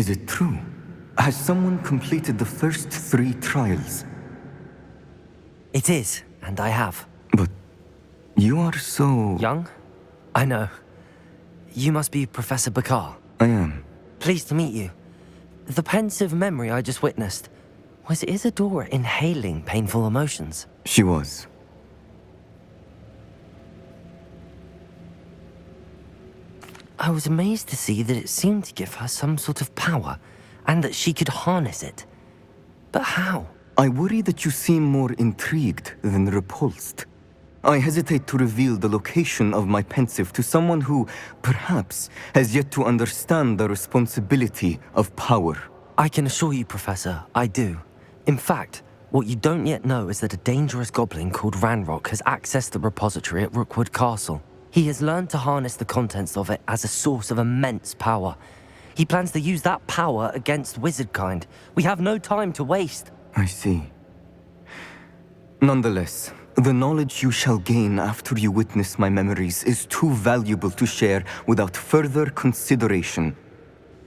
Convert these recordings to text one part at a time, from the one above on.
Is it true? Has someone completed the first 3 trials? It is, and I have. But you are so... Young? I know. You must be Professor Bakar. I am. Pleased to meet you. The pensive memory I just witnessed, was Isadora inhaling painful emotions? She was. I was amazed to see that it seemed to give her some sort of power, and that she could harness it. But how? I worry that you seem more intrigued than repulsed. I hesitate to reveal the location of my pensive to someone who, perhaps, has yet to understand the responsibility of power. I can assure you, Professor, I do. In fact, what you don't yet know is that a dangerous goblin called Ranrock has accessed the repository at Rookwood Castle. He has learned to harness the contents of it as a source of immense power. He plans to use that power against wizardkind. We have no time to waste. I see. Nonetheless, the knowledge you shall gain after you witness my memories is too valuable to share without further consideration.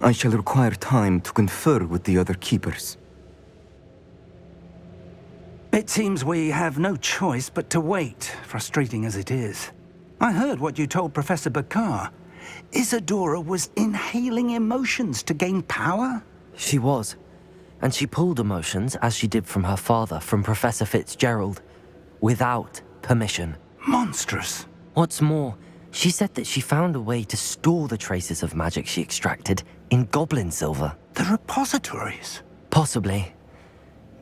I shall require time to confer with the other keepers. It seems we have no choice but to wait, frustrating as it is. I heard what you told Professor Bakar. Isadora was inhaling emotions to gain power? She was. And she pulled emotions, as she did from her father, from Professor Fitzgerald, without permission. Monstrous. What's more, she said that she found a way to store the traces of magic she extracted in goblin silver. The repositories? Possibly.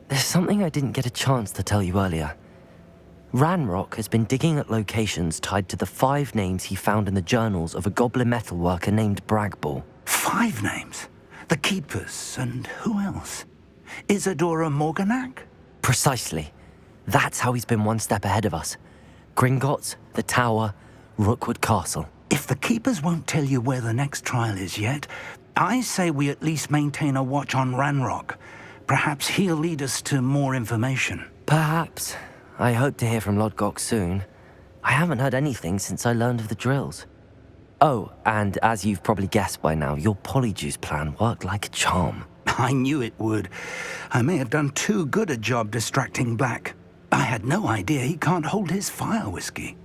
There's something I didn't get a chance to tell you earlier. Ranrock has been digging at locations tied to the 5 names he found in the journals of a goblin metalworker named Bragball. 5 names? The Keepers, and who else? Isadora Morganac? Precisely. That's how he's been one step ahead of us. Gringotts, the Tower, Rookwood Castle. If the Keepers won't tell you where the next trial is yet, I say we at least maintain a watch on Ranrock. Perhaps he'll lead us to more information. Perhaps. I hope to hear from Lodgok soon. I haven't heard anything since I learned of the drills. Oh, and as you've probably guessed by now, your polyjuice plan worked like a charm. I knew it would. I may have done too good a job distracting Black. I had no idea he can't hold his fire whiskey.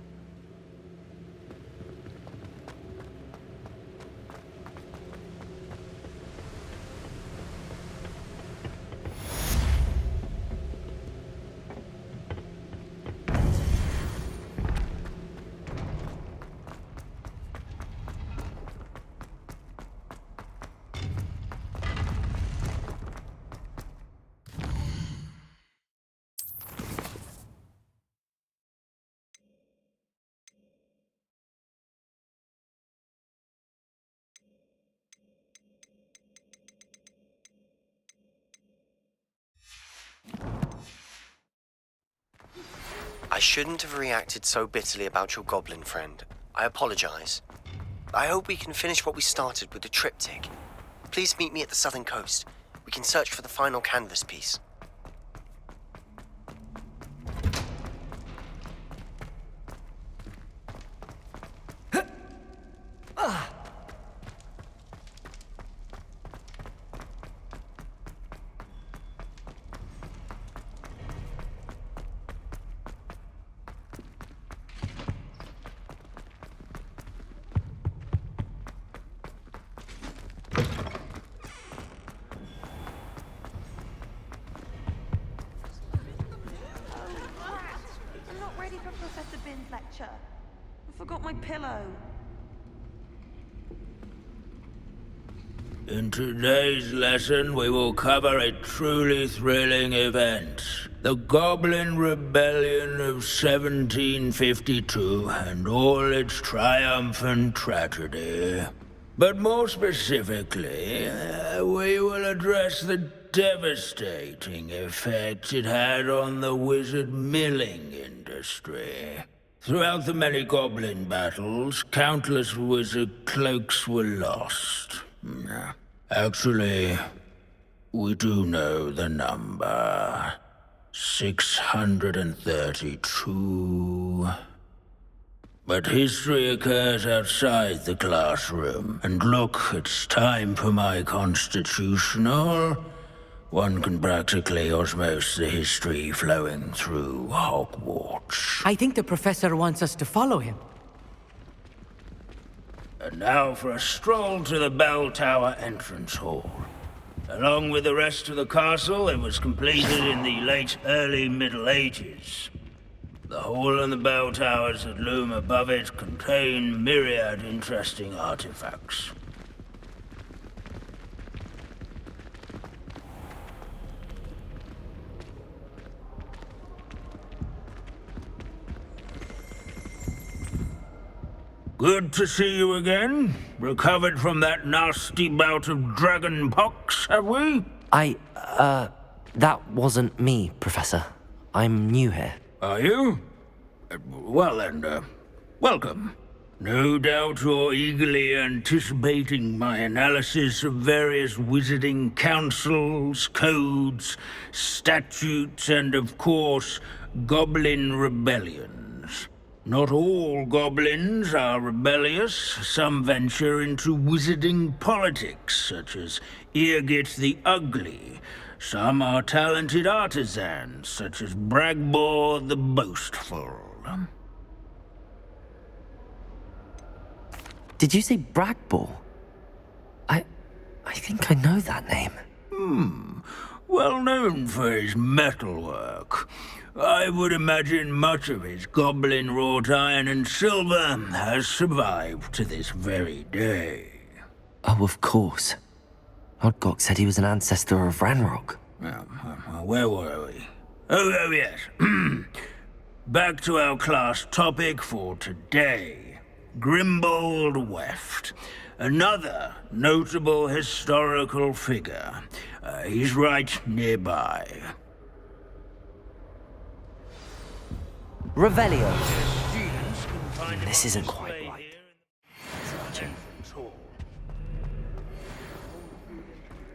I shouldn't have reacted so bitterly about your goblin friend. I apologize. I hope we can finish what we started with the triptych. Please meet me at the southern coast. We can search for the final canvas piece. Lecture. I forgot my pillow. In today's lesson, we will cover a truly thrilling event. The Goblin Rebellion of 1752 and all its triumphant tragedy. But more specifically, we will address the devastating effect it had on the wizard milling industry. Throughout the many goblin battles, countless wizard cloaks were lost. Actually, we do know the number. 632. But history occurs outside the classroom. And look, it's time for my constitutional. One can practically osmose the history flowing through Hogwarts. I think the professor wants us to follow him. And now for a stroll to the Bell Tower entrance hall. Along with the rest of the castle, it was completed in the late early Middle Ages. The hall and the bell towers that loom above it contain myriad interesting artifacts. Good to see you again. Recovered from that nasty bout of dragon pox, have we? That wasn't me, Professor. I'm new here. Are you? Well then, welcome. No doubt you're eagerly anticipating my analysis of various wizarding councils, codes, statutes, and of course, goblin rebellions. Not all goblins are rebellious. Some venture into wizarding politics, such as Eargit the Ugly. Some are talented artisans, such as Bragbor the Boastful. Did you say Bragbor? I think I know that name. Well known for his metalwork. I would imagine much of his goblin-wrought iron and silver has survived to this very day. Oh, of course. Odgok said he was an ancestor of Ranrock. Where were we? Oh, yes. Back to our class topic for today. Grimbold Weft. Another notable historical figure. He's right nearby. Revelio. This isn't quite right.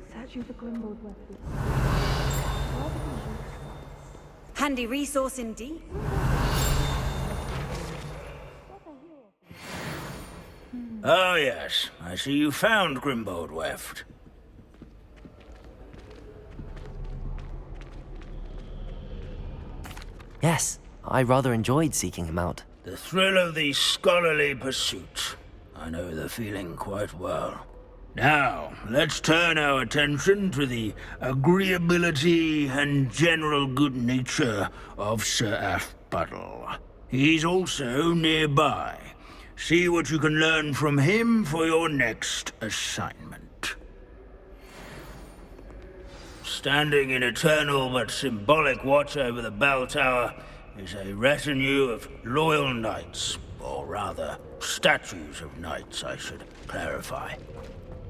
Statue for Grimbold weapons. Handy resource indeed. Oh, yes. I see you found Grimbold Weft. Yes, I rather enjoyed seeking him out. The thrill of the scholarly pursuit. I know the feeling quite well. Now, let's turn our attention to the agreeability and general good nature of Sir Aphbuttle. He's also nearby. See what you can learn from him for your next assignment. Standing in eternal but symbolic watch over the bell tower is a retinue of loyal knights, or rather, statues of knights, I should clarify.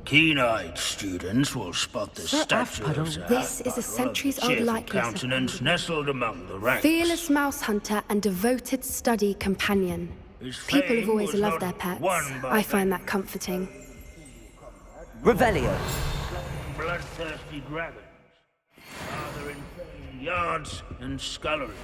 Keen-eyed students will spot the statue of Sir This is a Aphbuttle, centuries-old cheerful likeness of countenance nestled among the ranks. fearless mouse hunter and devoted study companion. His People have fame always was loved not their pets. won by I find that comforting. Revelio. bloodthirsty dragons, rather in yards and sculleries.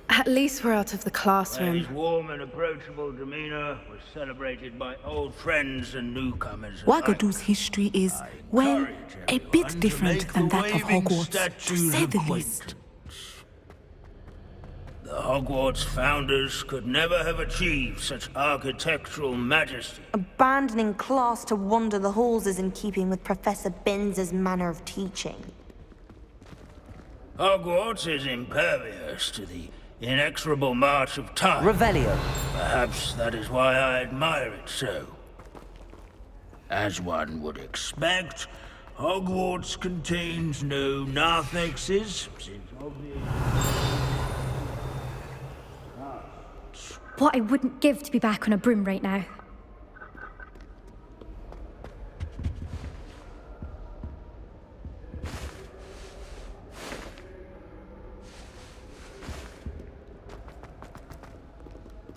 At least we're out of the His classroom. warm and approachable demeanor was celebrated by old friends and newcomers alike. Wagadu's history is, I well, encourage a everyone bit to different make than the that of waving Hogwarts, to statue's say the acquaintance. least. The Hogwarts founders could never have achieved such architectural majesty. Abandoning class to wander the halls is in keeping with Professor Binns's manner of teaching. Hogwarts is impervious to the inexorable march of time. Revelio. Perhaps that is why I admire it so. As one would expect, Hogwarts contains no narthexes, since obvious. What I wouldn't give to be back on a broom right now.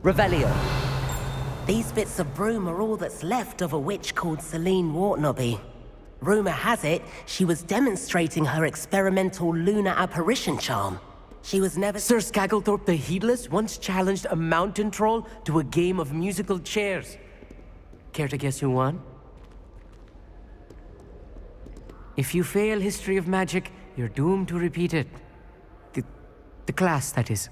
Revelio. These bits of broom are all that's left of a witch called Celine Wartnobby. Rumor has it she was demonstrating her experimental lunar apparition charm. She was never... Sir Skagglethorpe the Heedless once challenged a mountain troll to a game of musical chairs. Care to guess who won? If you fail History of Magic, you're doomed to repeat it. The class, that is.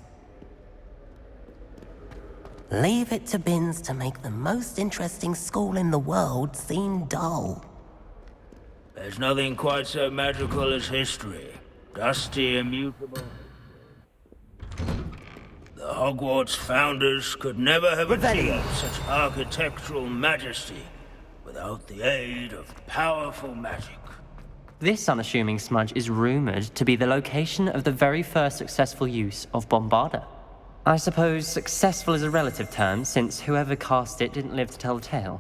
Leave it to Binns to make the most interesting school in the world seem dull. There's nothing quite so magical as history. Dusty, immutable. The Hogwarts founders could never have achieved such architectural majesty without the aid of powerful magic. This unassuming smudge is rumored to be the location of the very first successful use of Bombarda. I suppose successful is a relative term, since whoever cast it didn't live to tell the tale.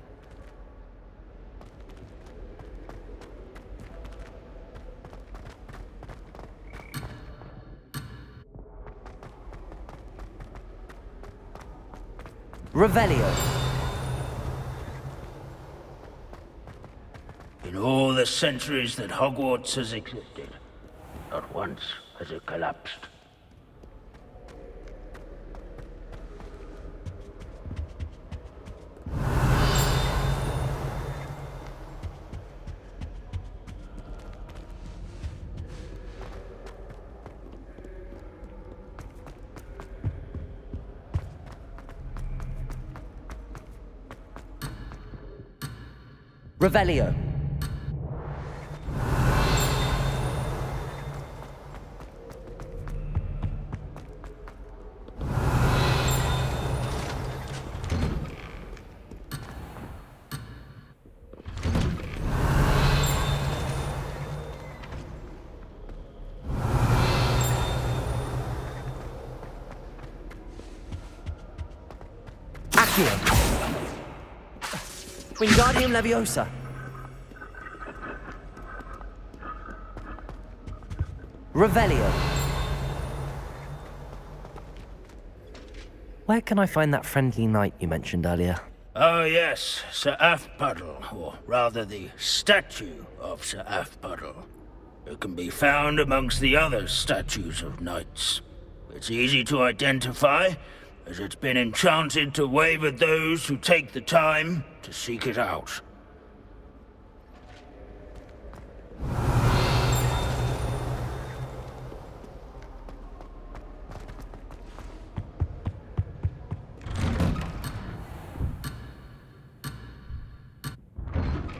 Revelio. In all the centuries that Hogwarts has existed, not once has it collapsed. Revelio. Accio. Wingardium Leviosa. Revelio. Where can I find that friendly knight you mentioned earlier? Oh yes, Sir Afpuddle, or rather the statue of Sir Afpuddle. It can be found amongst the other statues of knights. It's easy to identify, as it's been enchanted to wave at those who take the time to seek it out.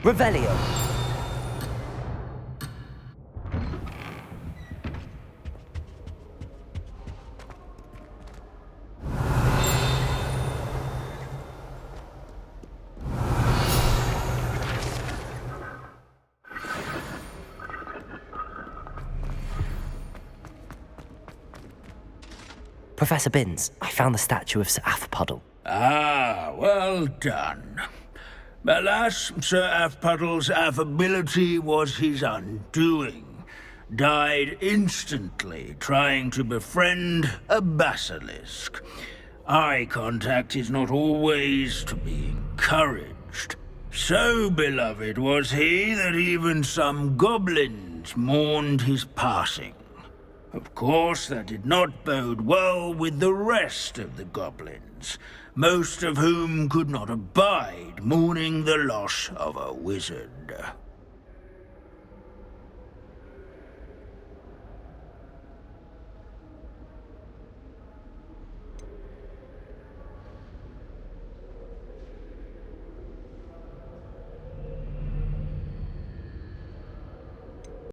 Revelio. Professor Binns, I found the statue of Sir Afpuddle. Ah, well done. Alas, Sir Afpuddle's affability was his undoing. Died instantly trying to befriend a basilisk. Eye contact is not always to be encouraged. So beloved was he that even some goblins mourned his passing. Of course, that did not bode well with the rest of the goblins, most of whom could not abide mourning the loss of a wizard.